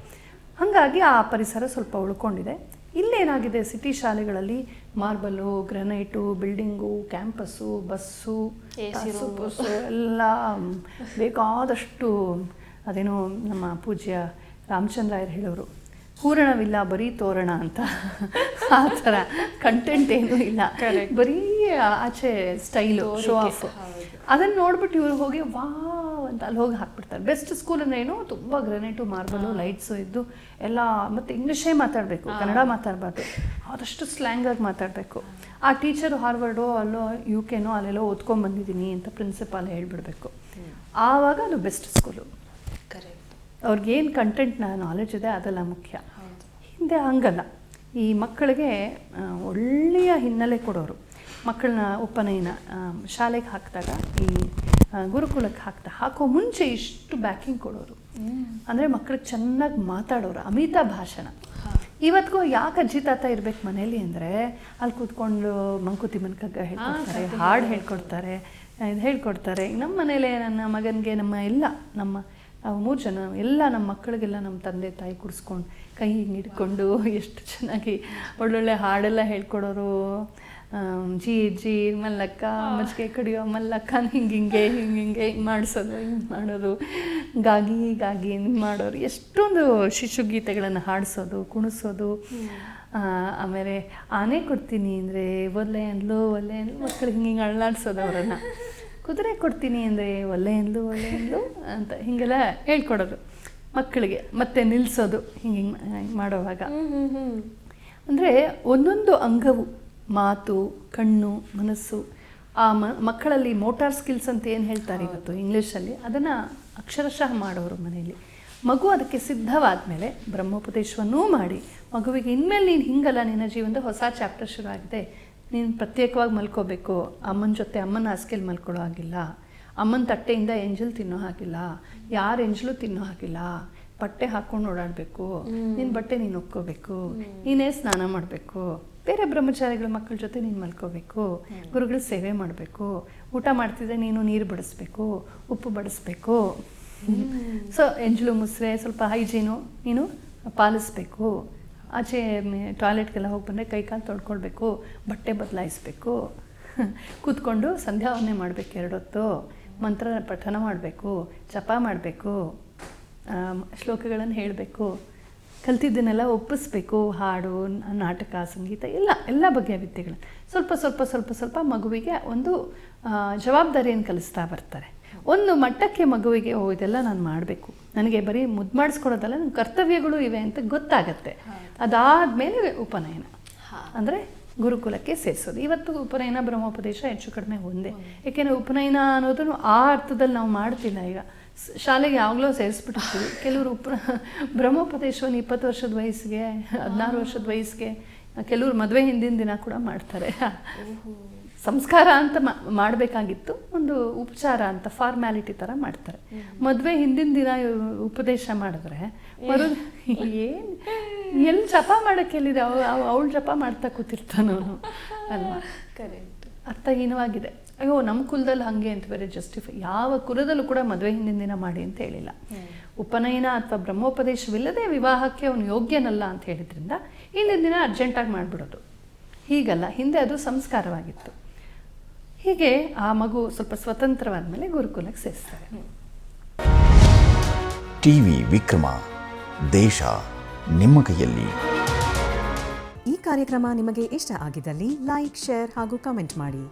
ಹಾಗಾಗಿ ಆ ಪರಿಸರ ಸ್ವಲ್ಪ ಉಳ್ಕೊಂಡಿದೆ. ಇಲ್ಲೇನಾಗಿದೆ, ಸಿಟಿ ಶಾಲೆಗಳಲ್ಲಿ ಮಾರ್ಬಲು, ಗ್ರನೈಟು, ಬಿಲ್ಡಿಂಗು, ಕ್ಯಾಂಪಸ್ಸು, ಬಸ್ಸು ಎಲ್ಲ ಬೇಕಾದಷ್ಟು. ಅದೇನೋ ನಮ್ಮ ಪೂಜ್ಯ ರಾಮಚಂದ್ರಾಯರು ಹೇಳೋರು, ಹೂರಣವಿಲ್ಲ ಬರೀ ತೋರಣ ಅಂತ. ಆ ಥರ ಕಂಟೆಂಟ್ ಏನೂ ಇಲ್ಲ, ಬರೀ ಆಚೆ ಸ್ಟೈಲು, ಶೋ ಆಫ್. ಅದನ್ನು ನೋಡ್ಬಿಟ್ಟು ಇವ್ರು ಹೋಗಿ ವಾವ್ ಅಂತ ಅಲ್ಲಿ ಹೋಗಿ ಹಾಕ್ಬಿಡ್ತಾರೆ. ಬೆಸ್ಟ್ ಸ್ಕೂಲ್ ಅಂದ್ರೆ ಏನು, ತುಂಬ ಗ್ರನೈಟು, ಮಾರ್ಬಲು, ಲೈಟ್ಸು ಇದ್ದು ಎಲ್ಲ, ಮತ್ತು ಇಂಗ್ಲೀಷೇ ಮಾತಾಡಬೇಕು, ಕನ್ನಡ ಮಾತಾಡಬಾರ್ದು, ಆದಷ್ಟು ಸ್ಲ್ಯಾಂಗಾಗಿ ಮಾತಾಡಬೇಕು. ಆ ಟೀಚರು ಹಾರ್ವರ್ಡೋ ಅಲ್ಲೋ UK ಅಲ್ಲೆಲ್ಲೋ ಓದ್ಕೊಂಡ್ಬಂದಿದ್ದೀನಿ ಅಂತ ಪ್ರಿನ್ಸಿಪಾಲ್ ಹೇಳ್ಬಿಡ್ಬೇಕು. ಆವಾಗ ಅದು ಬೆಸ್ಟ್ ಸ್ಕೂಲು. ಅವ್ರಿಗೇನು ಕಂಟೆಂಟ್ ನಾಲೆಜ್ ಇದೆ ಅದೆಲ್ಲ ಮುಖ್ಯ. ಹಿಂದೆ ಹಂಗಲ್ಲ, ಈ ಮಕ್ಕಳಿಗೆ ಒಳ್ಳೆಯ ಹಿನ್ನೆಲೆ ಕೊಡೋರು. ಮಕ್ಕಳನ್ನ ಉಪನಯನ ಶಾಲೆಗೆ ಹಾಕಿದಾಗ, ಈ ಗುರುಕುಲಕ್ಕೆ ಹಾಕೋ ಮುಂಚೆ ಇಷ್ಟು ಬ್ಯಾಕಿಂಗ್ ಕೊಡೋರು. ಅಂದರೆ ಮಕ್ಕಳಿಗೆ ಚೆನ್ನಾಗಿ ಮಾತಾಡೋರು, ಅಮಿತ ಭಾಷಣ. ಇವತ್ತಿಗೂ ಯಾಕೆ ಅಜ್ಜಿ ತಾತ ಇರ್ಬೇಕು ಮನೇಲಿ ಅಂದರೆ, ಅಲ್ಲಿ ಕೂತ್ಕೊಂಡು ಮಂಕುತಿ ಮನ್ಕಗ್ಗ ಹೇಳ್ಕೊಡ್ತಾರೆ, ಹಾಡು ಹೇಳ್ಕೊಡ್ತಾರೆ, ಇದು ಹೇಳ್ಕೊಡ್ತಾರೆ. ನಮ್ಮ ಮನೇಲೆ ನನ್ನ ಮಗನಿಗೆ ನಮ್ಮ 3 ಜನ ಎಲ್ಲ ನಮ್ಮ ಮಕ್ಕಳಿಗೆಲ್ಲ ನಮ್ಮ ತಂದೆ ತಾಯಿ ಕುಡಿಸ್ಕೊಂಡು ಕೈ ಹಿಂಗೆ ಹಿಡ್ಕೊಂಡು ಎಷ್ಟು ಚೆನ್ನಾಗಿ ಒಳ್ಳೊಳ್ಳೆ ಹಾಡೆಲ್ಲ ಹೇಳ್ಕೊಡೋರು. ಜಿ ಮಲ್ಲಕ್ಕ, ಮಜ್ಜಿಗೆ ಕಡಿಯೋ ಮಲ್ಲಕ್ಕ, ಹಿಂಗೆ ಮಾಡಿಸೋದು, ಹಿಂಗೆ ಮಾಡೋದು, ಗಾಗಿ ಮಾಡೋರು. ಎಷ್ಟೊಂದು ಶಿಶುಗೀತೆಗಳನ್ನು ಹಾಡಿಸೋದು, ಕುಣಿಸೋದು. ಆಮೇಲೆ ಆನೆ ಕೊಡ್ತೀನಿ ಅಂದರೆ ಒಲ್ಲೆ ಅಂದ್ಲು ಮಕ್ಕಳಿಗೆ ಹಿಂಗೆ ಅಳ್ಳಾಡ್ಸೋದು ಅವರನ್ನು. ಕುದುರೆ ಕೊಡ್ತೀನಿ ಅಂದರೆ ಒಲ್ಲೆ ಅಂದ್ಲು ಅಂತ ಹೀಗೆಲ್ಲ ಹೇಳ್ಕೊಡೋದು ಮಕ್ಕಳಿಗೆ. ಮತ್ತೆ ನಿಲ್ಲಿಸೋದು ಹಿಂಗೆ ಮಾಡೋವಾಗ. ಅಂದರೆ ಒಂದೊಂದು ಅಂಗವು, ಮಾತು, ಕಣ್ಣು, ಮನಸ್ಸು, ಆ ಮಕ್ಕಳಲ್ಲಿ ಮೋಟಾರ್ ಸ್ಕಿಲ್ಸ್ ಅಂತ ಏನು ಹೇಳ್ತಾರೆ ಇವತ್ತು ಇಂಗ್ಲೀಷಲ್ಲಿ, ಅದನ್ನು ಅಕ್ಷರಶಃ ಮಾಡೋರು ಮನೆಯಲ್ಲಿ. ಮಗು ಅದಕ್ಕೆ ಸಿದ್ಧವಾದ ಮೇಲೆ ಬ್ರಹ್ಮೋಪದೇಶವನ್ನೂ ಮಾಡಿ ಮಗುವಿಗೆ ಇನ್ಮೇಲೆ ನೀನು ಹಿಂಗಲ್ಲ, ನಿನ್ನ ಜೀವನದ ಹೊಸ ಚಾಪ್ಟರ್ ಶುರು ಆಗಿದೆ, ನೀನು ಪ್ರತ್ಯೇಕವಾಗಿ ಮಲ್ಕೋಬೇಕು, ಅಮ್ಮನ ಜೊತೆ ಅಮ್ಮನ ಹಾಸಿಗೆಯಲ್ಲಿ ಮಲ್ಕೊಳ್ಳೋ ಹಾಗಿಲ್ಲ, ಅಮ್ಮನ ತಟ್ಟೆಯಿಂದ ಎಂಜಲು ತಿನ್ನೋ ಹಾಗಿಲ್ಲ, ಯಾರು ಎಂಜಲು ತಿನ್ನೋ ಹಾಗಿಲ್ಲ, ಬಟ್ಟೆ ಹಾಕ್ಕೊಂಡು ಓಡಾಡಬೇಕು, ನಿನ್ನ ಬಟ್ಟೆ ನೀನು ಒಕ್ಕೋಬೇಕು, ನೀನೇ ಸ್ನಾನ ಮಾಡಬೇಕು, ಬೇರೆ ಬ್ರಹ್ಮಚಾರಿಗಳ ಮಕ್ಕಳ ಜೊತೆ ನೀನು ಮಲ್ಕೋಬೇಕು, ಗುರುಗಳ ಸೇವೆ ಮಾಡಬೇಕು, ಊಟ ಮಾಡ್ತಿದ್ರೆ ನೀನು ನೀರು ಬಡಿಸ್ಬೇಕು, ಉಪ್ಪು ಬಡಿಸ್ಬೇಕು, ಸೊ ಎಂಜಲು ಮುಸ್ರೆ ಸ್ವಲ್ಪ ಹೈಜೀನು ನೀನು ಪಾಲಿಸ್ಬೇಕು, ಆಚೆ ಟಾಯ್ಲೆಟ್ಗೆಲ್ಲ ಹೋಗಿ ಬಂದರೆ ಕೈಕಾಲು ತೊಳ್ಕೊಳ್ಬೇಕು, ಬಟ್ಟೆ ಬದಲಾಯಿಸ್ಬೇಕು, ಕೂತ್ಕೊಂಡು ಸಂಧ್ಯಾವನ್ನೇ ಮಾಡಬೇಕು, 2 ಹೊತ್ತು ಮಂತ್ರ ಪಠನ ಮಾಡಬೇಕು, ಜಪ ಮಾಡಬೇಕು, ಶ್ಲೋಕಗಳನ್ನು ಹೇಳಬೇಕು, ಕಲ್ತಿದ್ದನ್ನೆಲ್ಲ ಒಪ್ಪಿಸ್ಬೇಕು, ಹಾಡು, ನಾಟಕ, ಸಂಗೀತ ಎಲ್ಲ ಬಗೆಯ ವಿದ್ಯೆಗಳು ಸ್ವಲ್ಪ ಮಗುವಿಗೆ ಒಂದು ಜವಾಬ್ದಾರಿಯನ್ನು ಕಲಿಸ್ತಾ ಬರ್ತಾರೆ. ಒಂದು ಮಟ್ಟಕ್ಕೆ ಮಗುವಿಗೆ ಇದೆಲ್ಲ ನಾನು ಮಾಡಬೇಕು, ನನಗೆ ಬರೀ ಮುದ್ದು ಮಾಡಿಸ್ಕೊಡೋದಲ್ಲ, ನನ್ನ ಕರ್ತವ್ಯಗಳು ಇವೆ ಅಂತ ಗೊತ್ತಾಗತ್ತೆ. ಅದಾದಮೇಲೆ ಉಪನಯನ ಅಂದರೆ ಗುರುಕುಲಕ್ಕೆ ಸೇರಿಸೋದು. ಇವತ್ತು ಉಪನಯನ ಬ್ರಹ್ಮೋಪದೇಶ ಹೆಚ್ಚು ಕಡಿಮೆ ಒಂದೇ. ಏಕೆಂದರೆ ಉಪನಯನ ಅನ್ನೋದನ್ನು ಆ ಅರ್ಥದಲ್ಲಿ ನಾವು ಮಾಡ್ತಿಲ್ಲ. ಈಗ ಶಾಲೆಗೆ ಯಾವಾಗಲೂ ಸೇರಿಸ್ಬಿಟ್ಟಿರ್ತೀವಿ. ಕೆಲವರು ಬ್ರಹ್ಮೋಪದೇಶವನ್ನು 20 ವರ್ಷದ ವಯಸ್ಸಿಗೆ, 16 ವರ್ಷದ ವಯಸ್ಸಿಗೆ, ಕೆಲವರು ಮದುವೆ ಹಿಂದಿನ ದಿನ ಕೂಡ ಮಾಡ್ತಾರೆ. ಸಂಸ್ಕಾರ ಅಂತ ಮಾಡಬೇಕಾಗಿತ್ತು, ಒಂದು ಉಪಚಾರ ಅಂತ ಫಾರ್ಮ್ಯಾಲಿಟಿ ಥರ ಮಾಡ್ತಾರೆ. ಮದುವೆ ಹಿಂದಿನ ದಿನ ಉಪದೇಶ ಮಾಡಿದ್ರೆ ಎಲ್ಲಿ ಜಪ ಮಾಡೋಕ್ಕೆ ಎಲ್ಲಿದೆ, ಅವಳು ಜಪ ಮಾಡ್ತಾ ಕೂತಿರ್ತಾನವನು ಅಲ್ವಾ. ಅರ್ಥಹೀನವಾಗಿದೆ. ಅಯ್ಯೋ ನಮ್ಮ ಕುಲದಲ್ಲಿ ಹಾಗೆ ಅಂತ ಬೇರೆ ಜಸ್ಟಿಫೈ. ಯಾವ ಕುಲದಲ್ಲೂ ಕೂಡ ಮದುವೆ ಹಿಂದಿನ ದಿನ ಮಾಡಿ ಅಂತ ಹೇಳಿಲ್ಲ. ಉಪನಯನ ಅಥವಾ ಬ್ರಹ್ಮೋಪದೇಶವಿಲ್ಲದೆ ವಿವಾಹಕ್ಕೆ ಅವನು ಯೋಗ್ಯನಲ್ಲ ಅಂತ ಹೇಳಿದ್ರಿಂದ ಹಿಂದಿನ ದಿನ ಅರ್ಜೆಂಟಾಗಿ ಮಾಡಿಬಿಡೋದು. ಹೀಗಲ್ಲ, ಹಿಂದೆ ಅದು ಸಂಸ್ಕಾರವಾಗಿತ್ತು. ಹೀಗೆ ಆ ಮಗು ಸ್ವಲ್ಪ ಸ್ವತಂತ್ರವಾದ ಮೇಲೆ ಗುರುಕುಲಕ್ಕೆ ಸೇರಿಸ್ತಾರೆ. ಟಿವಿ ವಿಕ್ರಮ, ದೇಶ ನಿಮ್ಮ ಕೈಯಲ್ಲಿ. ಈ ಕಾರ್ಯಕ್ರಮ ನಿಮಗೆ ಇಷ್ಟ ಆಗಿದ್ದಲ್ಲಿ ಲೈಕ್, ಶೇರ್ ಹಾಗೂ ಕಮೆಂಟ್ ಮಾಡಿ.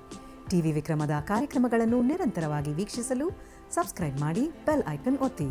ಟಿವಿ ವಿಕ್ರಮದ ಕಾರ್ಯಕ್ರಮಗಳನ್ನು ನಿರಂತರವಾಗಿ ವೀಕ್ಷಿಸಲು ಸಬ್ಸ್ಕ್ರೈಬ್ ಮಾಡಿ, ಬೆಲ್ ಐಕನ್ ಒತ್ತಿ.